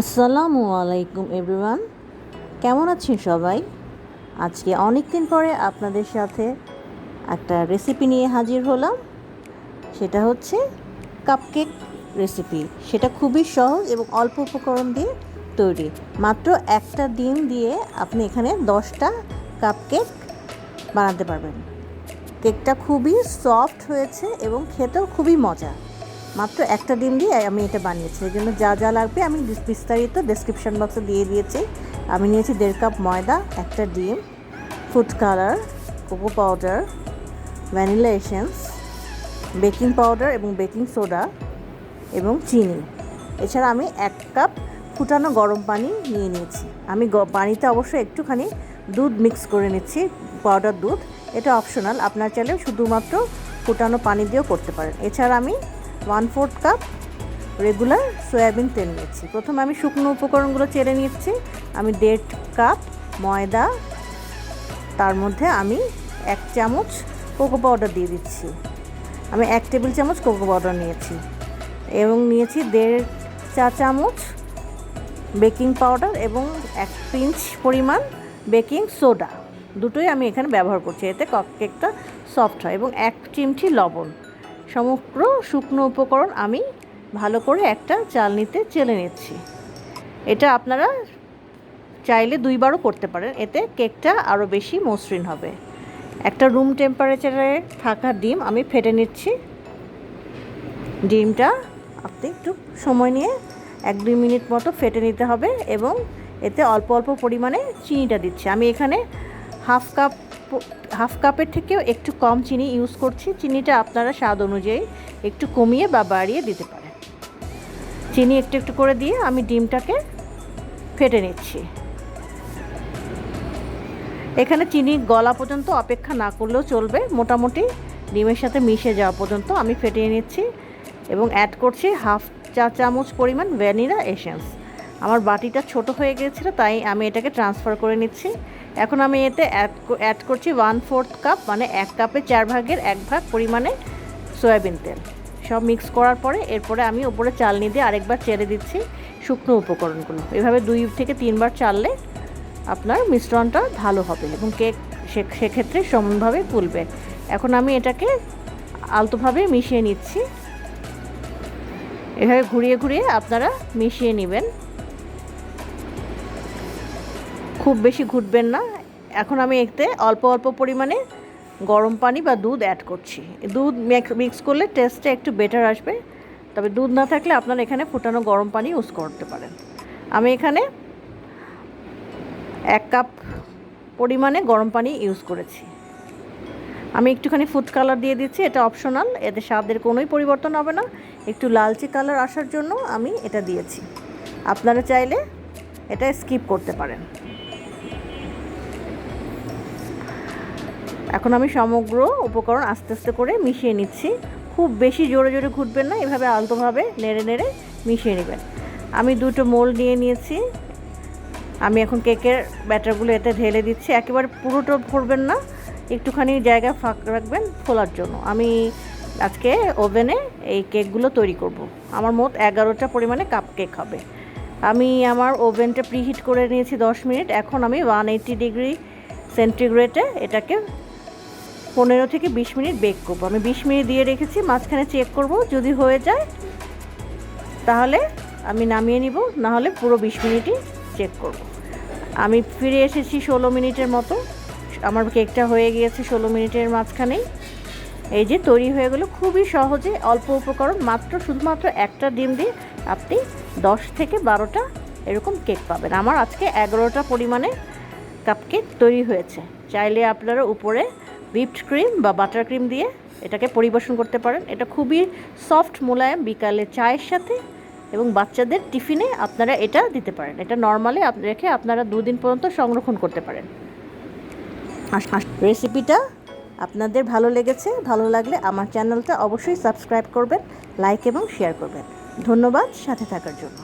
আসসালামু আলাইকুম এভরিওয়ান, কেমন আছেন সবাই? আজকে অনেক দিন পরে আপনাদের সাথে একটা রেসিপি নিয়ে হাজির হলাম। সেটা হচ্ছে কাপকেক রেসিপি। সেটা খুবই সহজ এবং অল্প উপকরণ দিয়ে তৈরি। মাত্র একটা ডিম দিয়ে আপনি এখানে 10টা কাপকেক বানাতে পারবেন। কেকটা খুবই সফট হয়েছে এবং খেতেও খুবই মজা। মাত্র একটা ডিম দিয়ে আমি এটা বানিয়েছি। এর জন্য যা যা লাগবে আমি বিস্তারিত ডেসক্রিপশন বক্সে দিয়ে দিয়েছি। আমি নিয়েছি 1.5 কাপ ময়দা, একটা ডিম, food colour, cocoa powder, vanilla essence, baking powder এবং বেকিং সোডা এবং চিনি। এছাড়া আমি 1 কাপ ফুটানো গরম পানি নিয়ে নিয়েছি। আমি পানিতে অবশ্যই একটুখানি দুধ মিক্স করে নিচ্ছি, পাউডার দুধ। এটা অপশনাল, আপনার চাইলে শুধুমাত্র ফুটানো পানি দিয়েও করতে পারেন। এছাড়া আমি 1/4 কাপ রেগুলার সয়াবিন তেল নিচ্ছি। প্রথমে আমি শুকনো উপকরণগুলো চেড়ে নিচ্ছি। আমি 1.5 কাপ ময়দা, তার মধ্যে আমি 1 চামচ কোকো পাউডার দিয়ে দিচ্ছি। আমি 1 টেবিল চামচ কোকো পাউডার নিয়েছি এবং নিয়েছি 1.5 চা চামচ বেকিং পাউডার এবং 1 পিঞ্চ পরিমাণ বেকিং সোডা। দুটোই আমি এখানে ব্যবহার করছি, এতে কাপকেকটা সফট হয়। এবং 1 চিমটি লবণ। সমগ্র শুকনো উপকরণ আমি ভালো করে একটা চালনিতে চেলে নিচ্ছি। এটা আপনারা চাইলে 2 বারও করতে পারেন, এতে কেকটা আরও বেশি মসৃণ হবে। একটা রুম টেম্পারেচারে থাকা ডিম আমি ফেটে নিচ্ছি। ডিমটা আপনি একটু সময় নিয়ে 1-2 মিনিট মতো ফেটে নিতে হবে এবং এতে অল্প অল্প পরিমাণে চিনিটা দিচ্ছি। আমি এখানে হাফ কাপের থেকেও একটু কম চিনি ইউজ করছি। চিনিটা আপনারা স্বাদ অনুযায়ী একটু কমিয়ে বা বাড়িয়ে দিতে পারেন। চিনি একটু একটু করে দিয়ে আমি ডিমটাকে ফেটে নিচ্ছি। এখানে চিনি গলা পর্যন্ত অপেক্ষা না করলেও চলবে, মোটামুটি ডিমের সাথে মিশে যাওয়া পর্যন্ত আমি ফেটিয়ে নিচ্ছি এবং অ্যাড করছি 1/2 চা চামচ পরিমাণ ভ্যানিলা এসেন্স। আমার বাটিটা ছোট হয়ে গিয়েছিল, তাই আমি এটাকে ট্রান্সফার করে নিচ্ছি। এখন আমি এতে অ্যাড করছি 1/4 কাপ, মানে 1 কাপে 4 ভাগের 1 ভাগ পরিমাণে সয়াবিন তেল। সব মিক্স করার পরে এরপরে আমি উপরে চালনি দিয়ে আরেকবার চেড়ে দিচ্ছি শুকনো উপকরণগুলো। এভাবে 2 থেকে 3 বার চাললে আপনার মিশ্রণটা ভালো হবে এবং কেক সেক্ষেত্রে সমানভাবে ফুলবে। এখন আমি এটাকে আলতোভাবে মিশিয়ে নিচ্ছি। এভাবে ঘুরিয়ে ঘুরিয়ে আপনারা মিশিয়ে নেবেন, খুব বেশি ঘুরবেন না। এখন আমি এতে অল্প অল্প পরিমাণে গরম পানি বা দুধ অ্যাড করছি। দুধ মিক্স করলে টেস্টটা একটু বেটার আসবে, তবে দুধ না থাকলে আপনারা এখানে ফুটানো গরম পানি ইউজ করতে পারেন। আমি এখানে 1 কাপ পরিমাণে গরম পানি ইউজ করেছি। আমি একটুখানি ফুড কালার দিয়ে দিচ্ছি, এটা অপশনাল, এতে স্বাদের কোনোই পরিবর্তন হবে না। একটু লালচে কালার আসার জন্য আমি এটা দিয়েছি, আপনারা চাইলে এটা স্কিপ করতে পারেন। এখন আমি সমগ্র উপকরণ আস্তে আস্তে করে মিশিয়ে নিচ্ছি। খুব বেশি জোরে জোরে ঘুরবেন না, এভাবে আলতোভাবে নেড়ে নেড়ে মিশিয়ে নেবেন। আমি 2টো মোল্ড নিয়ে নিয়েছি। আমি এখন কেকের ব্যাটারগুলো এতে ঢেলে দিচ্ছি। একেবারে পুরোটা ভরবেন না, একটুখানি জায়গা ফাঁক রাখবেন ফোলার জন্য। আমি আজকে ওভেনে এই কেকগুলো তৈরি করব। আমার মোট 11টা পরিমাণে কাপ কেক হবে। আমি আমার ওভেনটা প্রিহিট করে নিয়েছি 10 মিনিট। এখন আমি 180 ডিগ্রি সেন্টিগ্রেডে এটাকে 15 থেকে 20 মিনিট বেক করব। আমি 20 মিনিট দিয়ে রেখেছি, মাঝখানে চেক করব, যদি হয়ে যায় তাহলে আমি নামিয়ে নিব, না হলে পুরো 20 মিনিটই চেক করব। আমি ফিরে এসেছি 16 মিনিটের মতো। আমার কেকটা হয়ে গিয়েছে 16 মিনিটের মাঝখানেই। এই যে তৈরি হয়ে গেল খুবই সহজে, অল্প উপকরণ, শুধুমাত্র একটা ডিম দিয়ে আপনি 10 থেকে 12টা এরকম কেক পাবেন। আমার আজকে 11টা পরিমাণে কাপকেক তৈরি হয়েছে। চাইলে আপনারা উপরে হুইপড ক্রিম বা বাটার ক্রিম দিয়ে এটাকে পরিবেশন করতে পারেন। এটা খুবই সফট, মোলায়েম, বিকালে চায়ের সাথে এবং বাচ্চাদের টিফিনে আপনারা এটা দিতে পারেন। এটা নর্মালি রেখে আপনারা 2 দিন পর্যন্ত সংরক্ষণ করতে পারেন। রেসিপিটা আপনাদের ভালো লেগেছে, ভালো লাগলে আমার চ্যানেলটা অবশ্যই সাবস্ক্রাইব করবেন, লাইক এবং শেয়ার করবেন। ধন্যবাদ সাথে থাকার জন্য।